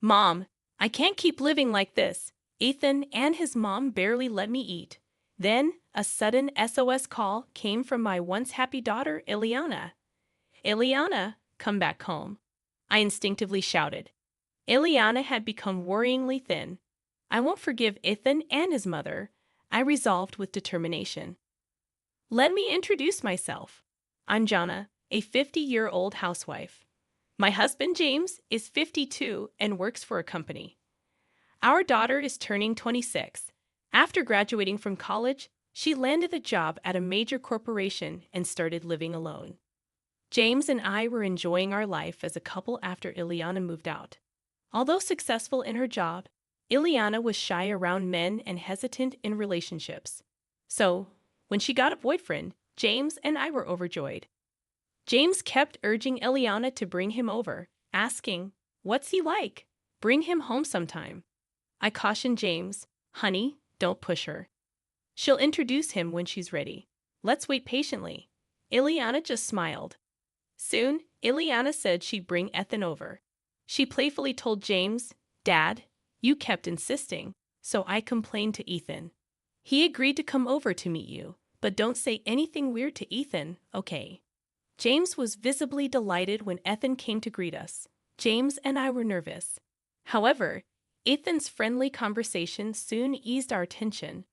Mom, I can't keep living like this. Ethan and his mom barely let me eat. Then, a sudden SOS call came from my once happy daughter, Ileana. Ileana, come back home. I instinctively shouted. Ileana had become worryingly thin. I won't forgive Ethan and his mother, I resolved with determination. Let me introduce myself. I'm Jana, a 50-year-old housewife. My husband James is 52 and works for a company. Our daughter is turning 26. After graduating from college, she landed a job at a major corporation and started living alone. James and I were enjoying our life as a couple after Ileana moved out. Although successful in her job, Ileana was shy around men and hesitant in relationships. So, when she got a boyfriend, James and I were overjoyed. James kept urging Ileana to bring him over, asking, "What's he like? Bring him home sometime." I cautioned James, "Honey, don't push her. She'll introduce him when she's ready. Let's wait patiently." Ileana just smiled. Soon, Ileana said she'd bring Ethan over. She playfully told James, "Dad, you kept insisting, so I complained to Ethan. He agreed to come over to meet you, but don't say anything weird to Ethan, okay?" James was visibly delighted when Ethan came to greet us. James and I were nervous. However, Ethan's friendly conversation soon eased our tension.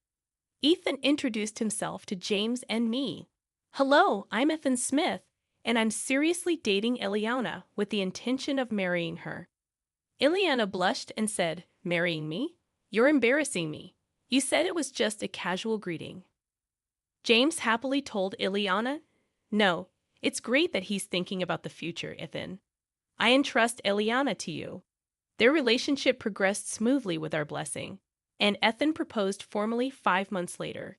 Ethan introduced himself to James and me. "Hello, I'm Ethan Smith, and I'm seriously dating Ileana with the intention of marrying her." Ileana blushed and said, "Marrying me? You're embarrassing me. You said it was just a casual greeting." James happily told Ileana, "No, it's great that he's thinking about the future, Ethan. I entrust Ileana to you." Their relationship progressed smoothly with our blessing, and Ethan proposed formally 5 months later.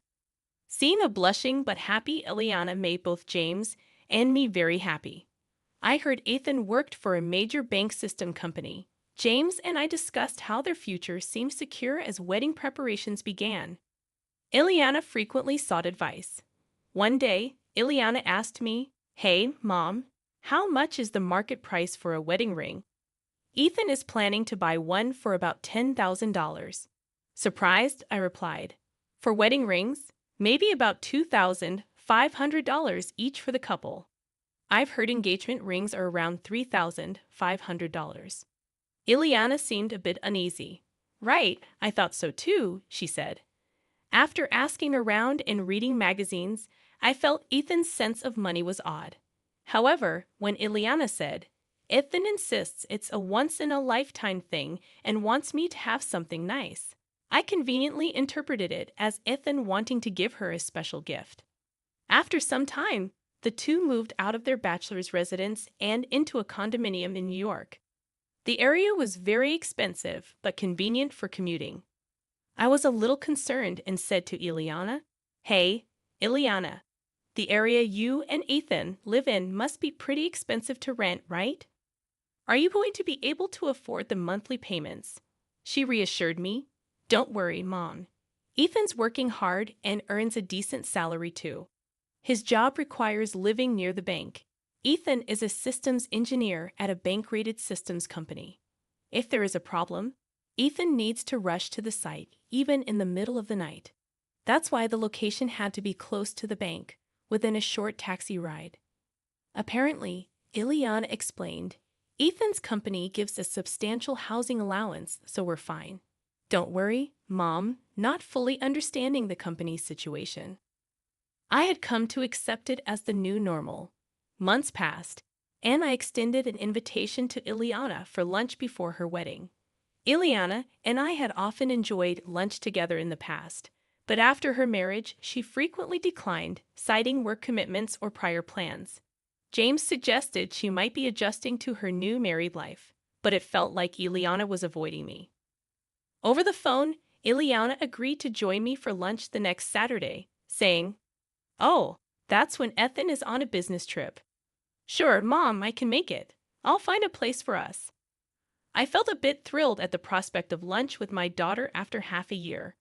Seeing a blushing but happy Ileana made both James and me very happy. I heard Ethan worked for a major bank system company. James and I discussed how their future seemed secure as wedding preparations began. Ileana frequently sought advice. One day, Ileana asked me, "Hey, Mom, how much is the market price for a wedding ring?" "Ethan is planning to buy one for about $10,000. Surprised, I replied. "For wedding rings, maybe about $2,500 each for the couple. I've heard engagement rings are around $3,500. Ileana seemed a bit uneasy. "Right, I thought so too," she said. After asking around and reading magazines, I felt Ethan's sense of money was odd. However, when Ileana said, "Ethan insists it's a once-in-a-lifetime thing and wants me to have something nice," I conveniently interpreted it as Ethan wanting to give her a special gift. After some time, the two moved out of their bachelor's residence and into a condominium in New York. The area was very expensive but convenient for commuting. I was a little concerned and said to Ileana, "Hey, Ileana, the area you and Ethan live in must be pretty expensive to rent, right? Are you going to be able to afford the monthly payments?" She reassured me, "Don't worry, Mom. Ethan's working hard and earns a decent salary too. His job requires living near the bank. Ethan is a systems engineer at a bank-rated systems company. If there is a problem, Ethan needs to rush to the site, even in the middle of the night. That's why the location had to be close to the bank, within a short taxi ride." Apparently, Ileana explained, "Ethan's company gives a substantial housing allowance, so we're fine." "Don't worry, Mom," not fully understanding the company's situation. I had come to accept it as the new normal. Months passed, and I extended an invitation to Ileana for lunch before her wedding. Ileana and I had often enjoyed lunch together in the past, but after her marriage, she frequently declined, citing work commitments or prior plans. James suggested she might be adjusting to her new married life, but it felt like Ileana was avoiding me. Over the phone, Ileana agreed to join me for lunch the next Saturday, saying, "Oh, that's when Ethan is on a business trip." "Sure, Mom, I can make it. I'll find a place for us." I felt a bit thrilled at the prospect of lunch with my daughter after half a year.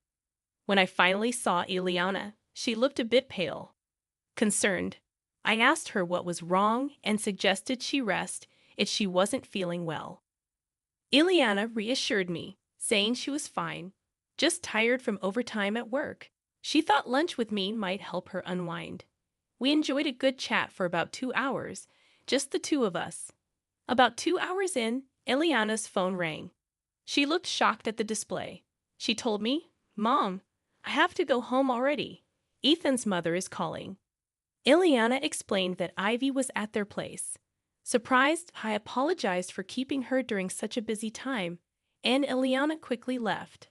When I finally saw Ileana, she looked a bit pale. Concerned, I asked her what was wrong and suggested she rest if she wasn't feeling well. Ileana reassured me, saying she was fine, just tired from overtime at work. She thought lunch with me might help her unwind. We enjoyed a good chat for about 2 hours, just the two of us. About 2 hours in, Ileana's phone rang. She looked shocked at the display. She told me, "Mom, I have to go home already. Ethan's mother is calling." Ileana explained that Ivy was at their place. Surprised, I apologized for keeping her during such a busy time, and Ileana quickly left.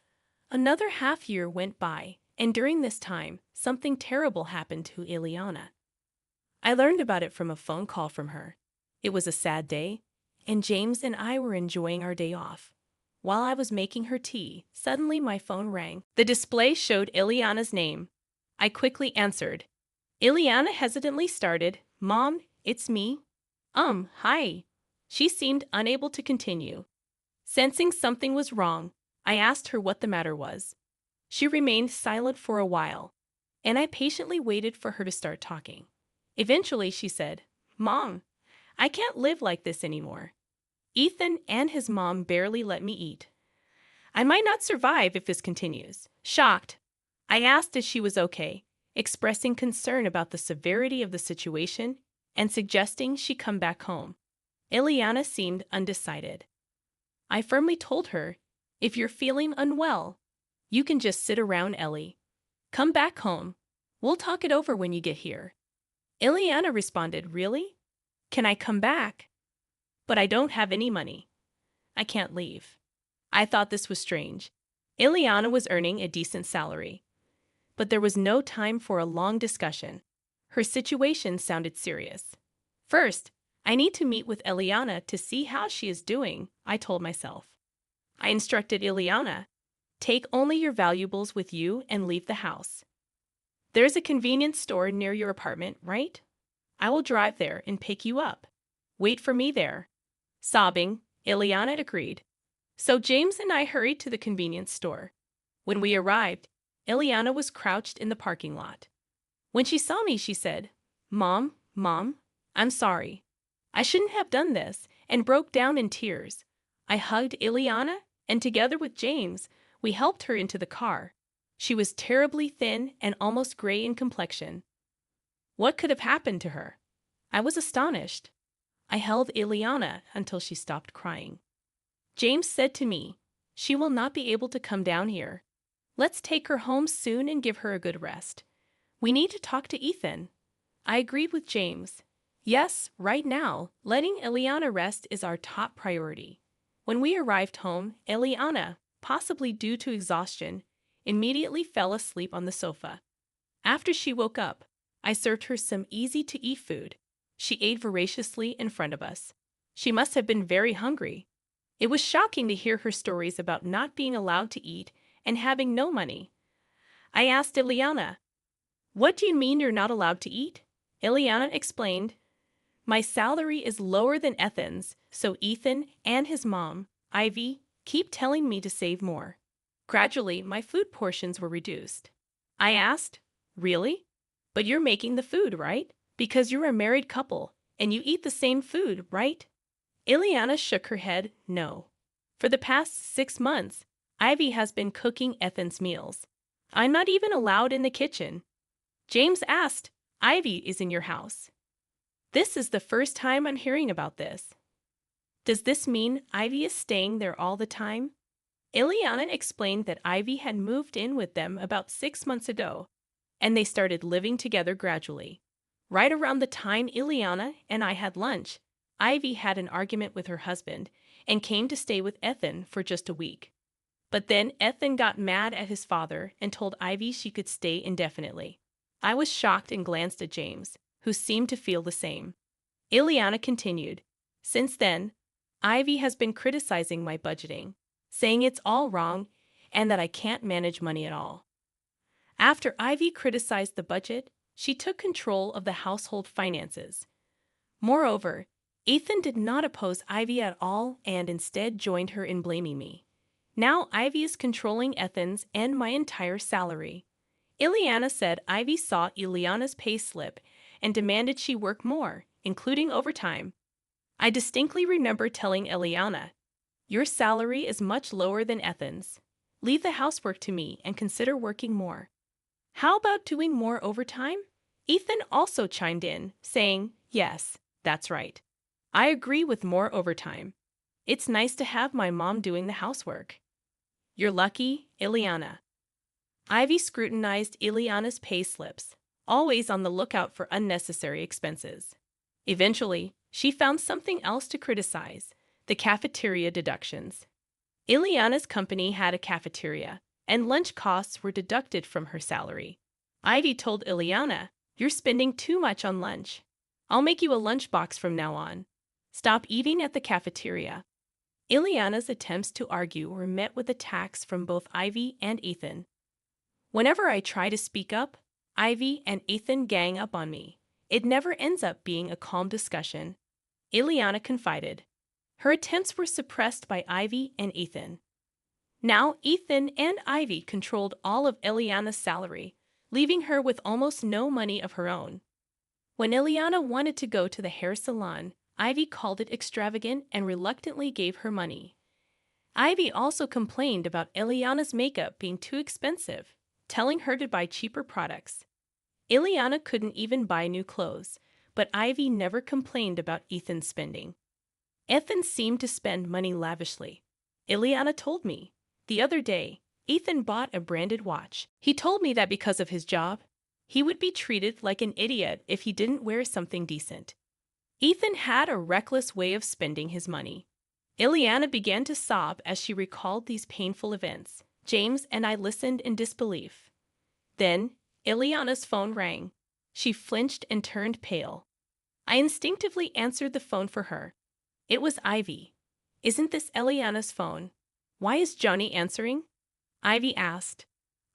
Another half year went by, and during this time, something terrible happened to Ileana. I learned about it from a phone call from her. It was a sad day, and James and I were enjoying our day off. While I was making her tea, suddenly my phone rang. The display showed Ileana's name. I quickly answered. Ileana hesitantly started, "Mom, it's me." Hi." She seemed unable to continue. Sensing something was wrong, I asked her what the matter was. She remained silent for a while, and I patiently waited for her to start talking. Eventually, she said, "Mom, I can't live like this anymore. Ethan and his mom barely let me eat. I might not survive if this continues." Shocked, I asked if she was okay, expressing concern about the severity of the situation and suggesting she come back home. Ileana seemed undecided. I firmly told her, "If you're feeling unwell, you can just sit around, Ellie. Come back home. We'll talk it over when you get here." Ileana responded, "Really? Can I come back? But I don't have any money. I can't leave." I thought this was strange. Ileana was earning a decent salary. But there was no time for a long discussion. Her situation sounded serious. "First, I need to meet with Ileana to see how she is doing," I told myself. I instructed Ileana, "Take only your valuables with you and leave the house. There's a convenience store near your apartment, right? I will drive there and pick you up. Wait for me there." Sobbing, Ileana agreed. So James and I hurried to the convenience store. When we arrived, Ileana was crouched in the parking lot. When she saw me, she said, Mom, I'm sorry. I shouldn't have done this," and broke down in tears. I hugged Ileana, and together with James, we helped her into the car. She was terribly thin and almost gray in complexion. What could have happened to her? I was astonished. I held Ileana until she stopped crying. James said to me, "She will not be able to come down here. Let's take her home soon and give her a good rest. We need to talk to Ethan." I agreed with James. Yes, right now, letting Ileana rest is our top priority. When we arrived home, Ileana, possibly due to exhaustion, immediately fell asleep on the sofa. After she woke up, I served her some easy-to-eat food. She ate voraciously in front of us. She must have been very hungry. It was shocking to hear her stories about not being allowed to eat and having no money. I asked Ileana, "What do you mean you're not allowed to eat?" Ileana explained, "My salary is lower than Ethan's, so Ethan and his mom, Ivy, keep telling me to save more." Gradually, my food portions were reduced. I asked, "Really? But you're making the food, right? Because you're a married couple, and you eat the same food, right?" Ileana shook her head, "No. For the past 6 months, Ivy has been cooking Ethan's meals. I'm not even allowed in the kitchen. James asked, Ivy is in your house. This is the first time I'm hearing about this. Does this mean Ivy is staying there all the time?" Ileana explained that Ivy had moved in with them about 6 months ago, and they started living together gradually. Right around the time Ileana and I had lunch, Ivy had an argument with her husband and came to stay with Ethan for just a week. But then Ethan got mad at his father and told Ivy she could stay indefinitely. I was shocked and glanced at James, who seemed to feel the same. Ileana continued, "Since then, Ivy has been criticizing my budgeting, saying it's all wrong and that I can't manage money at all." After Ivy criticized the budget, she took control of the household finances. Moreover, Ethan did not oppose Ivy at all and instead joined her in blaming me. Now Ivy is controlling Ethan's and my entire salary. Ileana said Ivy saw Ileana's pay slip and demanded she work more, including overtime. I distinctly remember telling Ileana, Your salary is much lower than Ethan's. Leave the housework to me and consider working more. How about doing more overtime? Ethan also chimed in, saying, yes, that's right. I agree with more overtime. It's nice to have my mom doing the housework. You're lucky, Ileana. Ivy scrutinized Ileana's pay slips, always on the lookout for unnecessary expenses. Eventually, she found something else to criticize: the cafeteria deductions. Ileana's company had a cafeteria, and lunch costs were deducted from her salary. Ivy told Ileana, "You're spending too much on lunch. I'll make you a lunchbox from now on. Stop eating at the cafeteria." Ileana's attempts to argue were met with attacks from both Ivy and Ethan. Whenever I try to speak up, Ivy and Ethan gang up on me. It never ends up being a calm discussion, Ileana confided. Her attempts were suppressed by Ivy and Ethan. Now Ethan and Ivy controlled all of Ileana's salary, leaving her with almost no money of her own. When Ileana wanted to go to the hair salon, Ivy called it extravagant and reluctantly gave her money. Ivy also complained about Ileana's makeup being too expensive, telling her to buy cheaper products. Ileana couldn't even buy new clothes, but Ivy never complained about Ethan's spending. Ethan seemed to spend money lavishly. Ileana told me. The other day, Ethan bought a branded watch. He told me that because of his job, he would be treated like an idiot if he didn't wear something decent. Ethan had a reckless way of spending his money. Ileana began to sob as she recalled these painful events. James and I listened in disbelief. Then, Ileana's phone rang. She flinched and turned pale. I instinctively answered the phone for her. It was Ivy. "Isn't this Ileana's phone? Why is Johnny answering?" Ivy asked.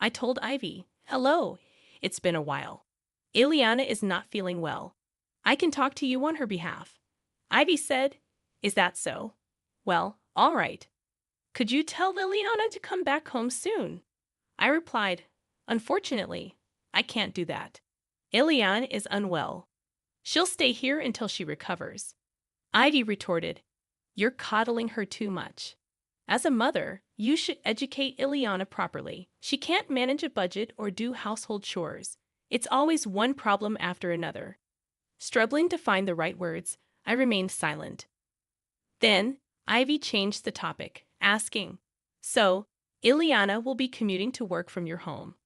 I told Ivy, "Hello, it's been a while. Ileana is not feeling well. I can talk to you on her behalf." Ivy said, "Is that so? Well, all right. Could you tell Ileana to come back home soon?" I replied, "Unfortunately, I can't do that. Ileana is unwell. She'll stay here until she recovers." Ivy retorted, "You're coddling her too much. As a mother, you should educate Ileana properly. She can't manage a budget or do household chores. It's always one problem after another." Struggling to find the right words, I remained silent. Then, Ivy changed the topic, asking, "So, Ileana will be commuting to work from your home?"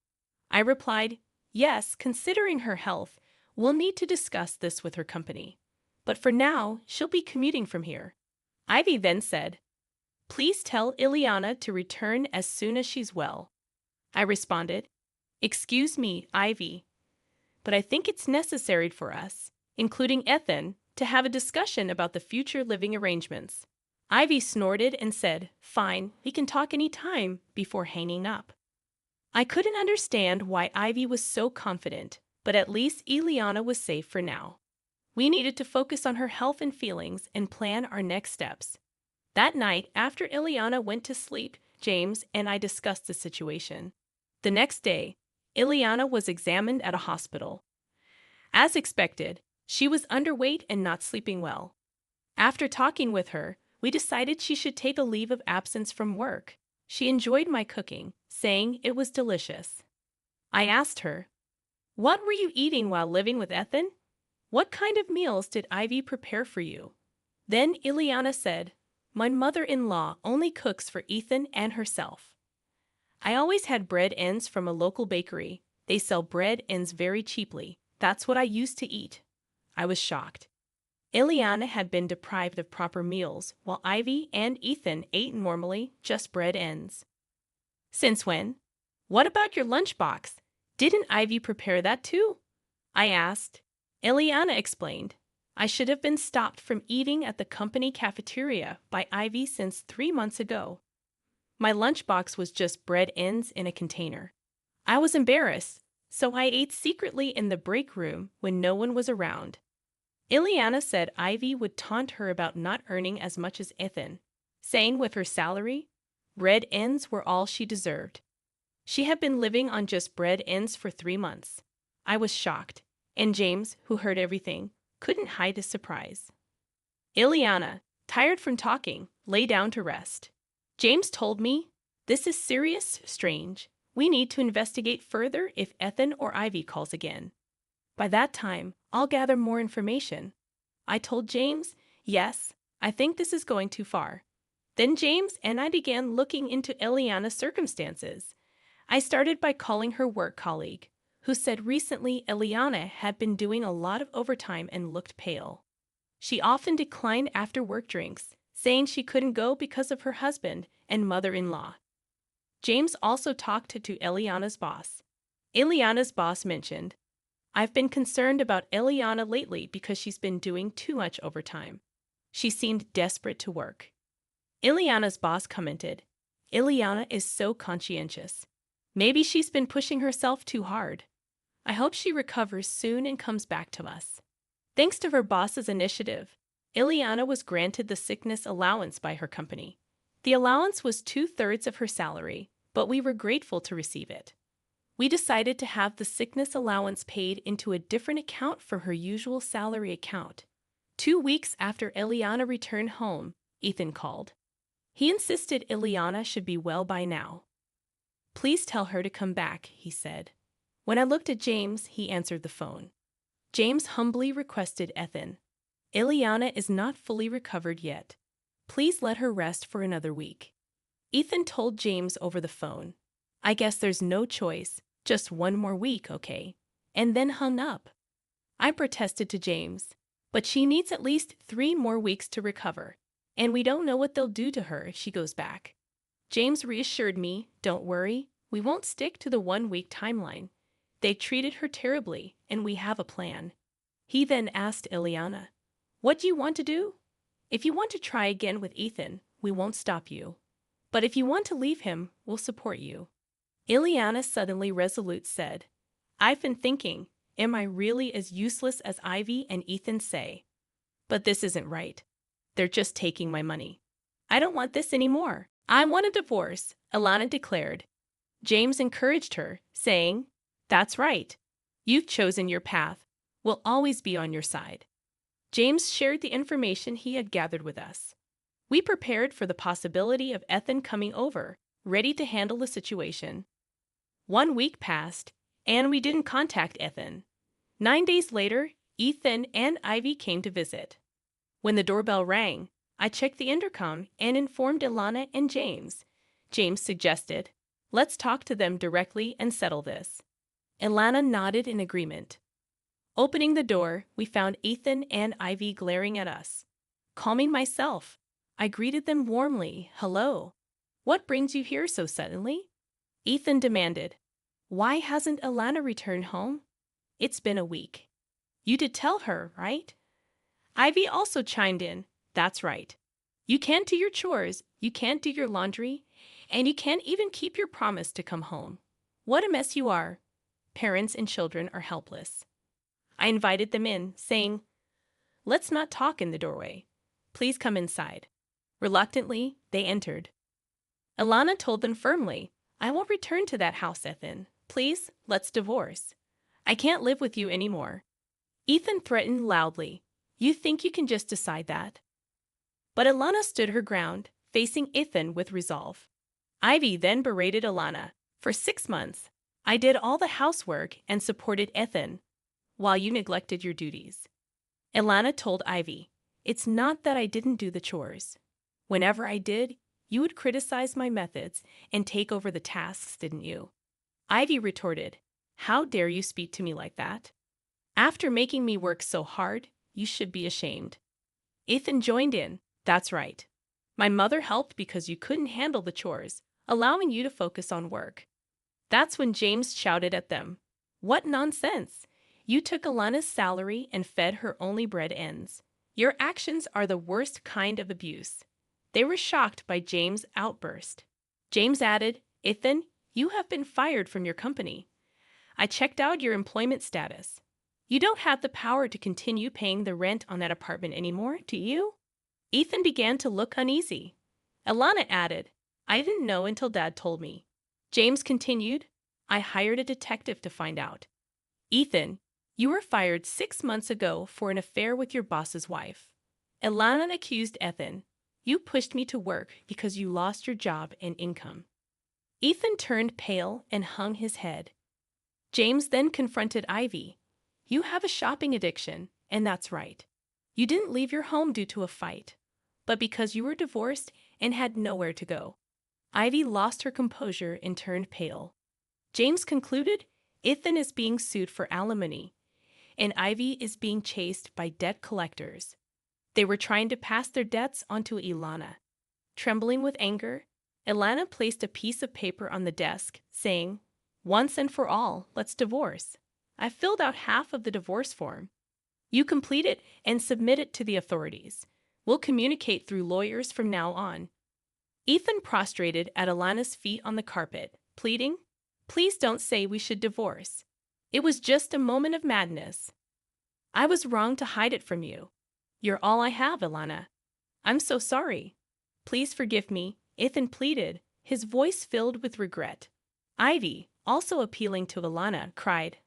I replied, "Yes, considering her health, we'll need to discuss this with her company. But for now, she'll be commuting from here." Ivy then said, "Please tell Ileana to return as soon as she's well." I responded, "Excuse me, Ivy, but I think it's necessary for us, including Ethan, to have a discussion about the future living arrangements." Ivy snorted and said, "Fine, we can talk any time," before hanging up. I couldn't understand why Ivy was so confident, but at least Ileana was safe for now. We needed to focus on her health and feelings and plan our next steps. That night, after Ileana went to sleep, James and I discussed the situation. The next day, Ileana was examined at a hospital. As expected, she was underweight and not sleeping well. After talking with her, we decided she should take a leave of absence from work. She enjoyed my cooking, saying it was delicious. I asked her, "What were you eating while living with Ethan? What kind of meals did Ivy prepare for you?" Then Ileana said, "My mother-in-law only cooks for Ethan and herself. I always had bread ends from a local bakery. They sell bread ends very cheaply. That's what I used to eat." I was shocked. Ileana had been deprived of proper meals, while Ivy and Ethan ate normally, just bread ends. "Since when? What about your lunchbox? Didn't Ivy prepare that too?" I asked. Ileana explained, "I should have been stopped from eating at the company cafeteria by Ivy since 3 months ago. My lunchbox was just bread ends in a container. I was embarrassed, so I ate secretly in the break room when no one was around." Ileana said Ivy would taunt her about not earning as much as Ethan, saying with her salary, bread ends were all she deserved. She had been living on just bread ends for 3 months. I was shocked, and James, who heard everything, couldn't hide his surprise. "Ileana, Tired from talking, lay down to rest. James told me, "This is serious, strange. We need to investigate further if Ethan or Ivy calls again. By that time, I'll gather more information." I told James, "Yes, I think this is going too far." Then James and I began looking into Eliana's circumstances. I started by calling her work colleague, who said recently Eliana had been doing a lot of overtime and looked pale. She often declined after-work drinks, saying she couldn't go because of her husband and mother-in-law. James also talked to Eliana's boss. Eliana's boss mentioned, "I've been concerned about Eliana lately because she's been doing too much overtime. She seemed desperate to work." Eliana's boss commented, "Eliana is so conscientious. Maybe she's been pushing herself too hard. I hope she recovers soon and comes back to us." Thanks to her boss's initiative, Eliana was granted the sickness allowance by her company. The allowance was 2/3 of her salary, but we were grateful to receive it. We decided to have the sickness allowance paid into a different account from her usual salary account. 2 weeks after Eliana returned home, Ethan called. He insisted Eliana should be well by now. "Please tell her to come back," he said. When I looked at James, he answered the phone. James humbly requested Ethan, "Eliana is not fully recovered yet. Please let her rest for another week." Ethan told James over the phone, "I guess there's no choice, just 1 more week, okay?" and then hung up. I protested to James, "But she needs at least 3 more weeks to recover, and we don't know what they'll do to her if she goes back." James reassured me, "Don't worry, we won't stick to the 1-week timeline. They treated her terribly, and we have a plan." He then asked Eliana, "What do you want to do? If you want to try again with Ethan, we won't stop you. But if you want to leave him, we'll support you." Eliana, suddenly resolute, said, "I've been thinking, am I really as useless as Ivy and Ethan say? But this isn't right. They're just taking my money. I don't want this anymore. I want a divorce," Eliana declared. James encouraged her, saying, "That's right. You've chosen your path. We'll always be on your side." James shared the information he had gathered with us. We prepared for the possibility of Ethan coming over, ready to handle the situation. 1 week passed, and we didn't contact Ethan. 9 days later, Ethan and Ivy came to visit. When the doorbell rang, I checked the intercom and informed Ilana and James. James suggested, "Let's talk to them directly and settle this." Ilana nodded in agreement. Opening the door, we found Ethan and Ivy glaring at us. Calming myself, I greeted them warmly. "Hello. What brings you here so suddenly?" Ethan demanded, "Why hasn't Ilana returned home? It's been a week. You did tell her, right?" Ivy also chimed in, "That's right. You can't do your chores, you can't do your laundry, and you can't even keep your promise to come home. What a mess you are. Parents and children are helpless." I invited them in, saying, "Let's not talk in the doorway. Please come inside." Reluctantly, they entered. Ilana told them firmly, "I won't return to that house, Ethan. Please, let's divorce. I can't live with you anymore." Ethan threatened loudly, "You think you can just decide that?" But Ilana stood her ground, facing Ethan with resolve. Ivy then berated Ilana. "For 6 months, I did all the housework and supported Ethan, while you neglected your duties." Ilana told Ivy, "It's not that I didn't do the chores. Whenever I did, you would criticize my methods and take over the tasks, didn't you?" Ivy retorted, "How dare you speak to me like that? After making me work so hard, you should be ashamed." Ethan joined in, "That's right. My mother helped because you couldn't handle the chores, allowing you to focus on work." That's when James shouted at them, "What nonsense! You took Alana's salary and fed her only bread ends. Your actions are the worst kind of abuse." They were shocked by James' outburst. James added, "Ethan, you have been fired from your company. I checked out your employment status. You don't have the power to continue paying the rent on that apartment anymore, do you?" Ethan began to look uneasy. Ilana added, "I didn't know until Dad told me." James continued, "I hired a detective to find out. Ethan, you were fired 6 months ago for an affair with your boss's wife. Ilana accused Ethan. You pushed me to work because you lost your job and income. Ethan turned pale and hung his head. James then confronted Ivy. You have a shopping addiction, and that's right. You didn't leave your home due to a fight, but because you were divorced and had nowhere to go. Ivy lost her composure and turned pale. James concluded Ethan is being sued for alimony, and Ivy is being chased by debt collectors. They were trying to pass their debts onto Ilana. Trembling with anger, Ilana placed a piece of paper on the desk, saying, Once and for all, let's divorce. I filled out half of the divorce form. You complete it and submit it to the authorities. We'll communicate through lawyers from now on. Ethan prostrated at Ilana's feet on the carpet, pleading, Please don't say we should divorce. It was just a moment of madness. I was wrong to hide it from you. You're all I have, Ilana. I'm so sorry. Please forgive me, Ethan pleaded, his voice filled with regret. Ivy, also appealing to Ilana, cried,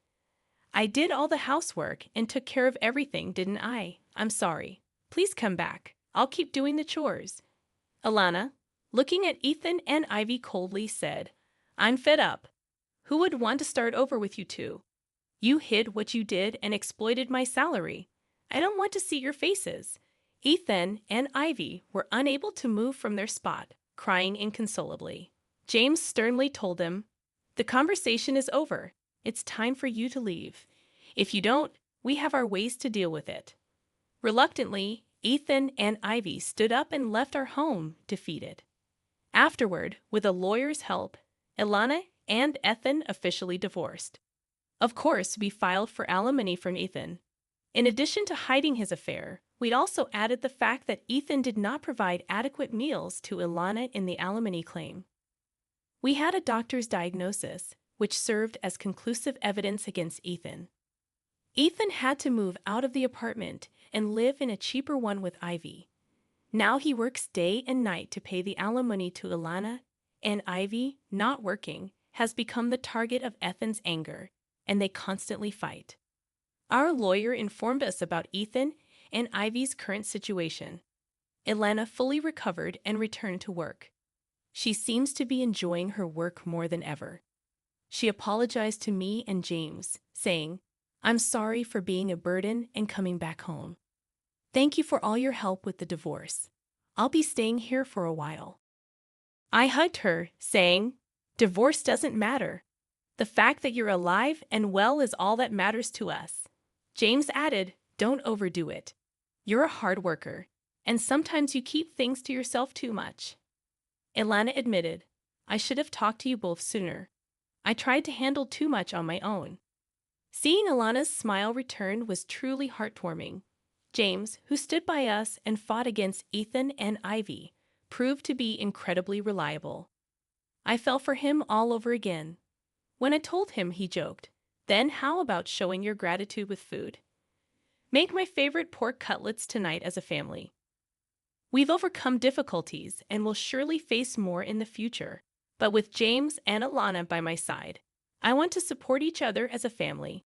I did all the housework and took care of everything, didn't I? I'm sorry. Please come back. I'll keep doing the chores. Ilana, looking at Ethan and Ivy coldly, said, I'm fed up. Who would want to start over with you two? You hid what you did and exploited my salary. I don't want to see your faces. Ethan and Ivy were unable to move from their spot, crying inconsolably. James sternly told them, The conversation is over. It's time for you to leave. If you don't, we have our ways to deal with it. Reluctantly, Ethan and Ivy stood up and left our home, defeated. Afterward, with a lawyer's help, Ilana and Ethan officially divorced. Of course, we filed for alimony from Ethan. In addition to hiding his affair, we'd also added the fact that Ethan did not provide adequate meals to Ilana in the alimony claim. We had a doctor's diagnosis, which served as conclusive evidence against Ethan. Ethan had to move out of the apartment and live in a cheaper one with Ivy. Now he works day and night to pay the alimony to Ilana, and Ivy, not working, has become the target of Ethan's anger, and they constantly fight. Our lawyer informed us about Ethan and Ivy's current situation. Ilana fully recovered and returned to work. She seems to be enjoying her work more than ever. She apologized to me and James, saying, I'm sorry for being a burden and coming back home. Thank you for all your help with the divorce. I'll be staying here for a while. I hugged her, saying, Divorce doesn't matter. The fact that you're alive and well is all that matters to us. James added, Don't overdo it. You're a hard worker, and sometimes you keep things to yourself too much. Ilana admitted, I should have talked to you both sooner. I tried to handle too much on my own. Seeing Ilana's smile return was truly heartwarming. James, who stood by us and fought against Ethan and Ivy, proved to be incredibly reliable. I fell for him all over again. When I told him, he joked, Then how about showing your gratitude with food? Make my favorite pork cutlets tonight as a family. We've overcome difficulties and will surely face more in the future, but with James and Ilana by my side, I want to support each other as a family.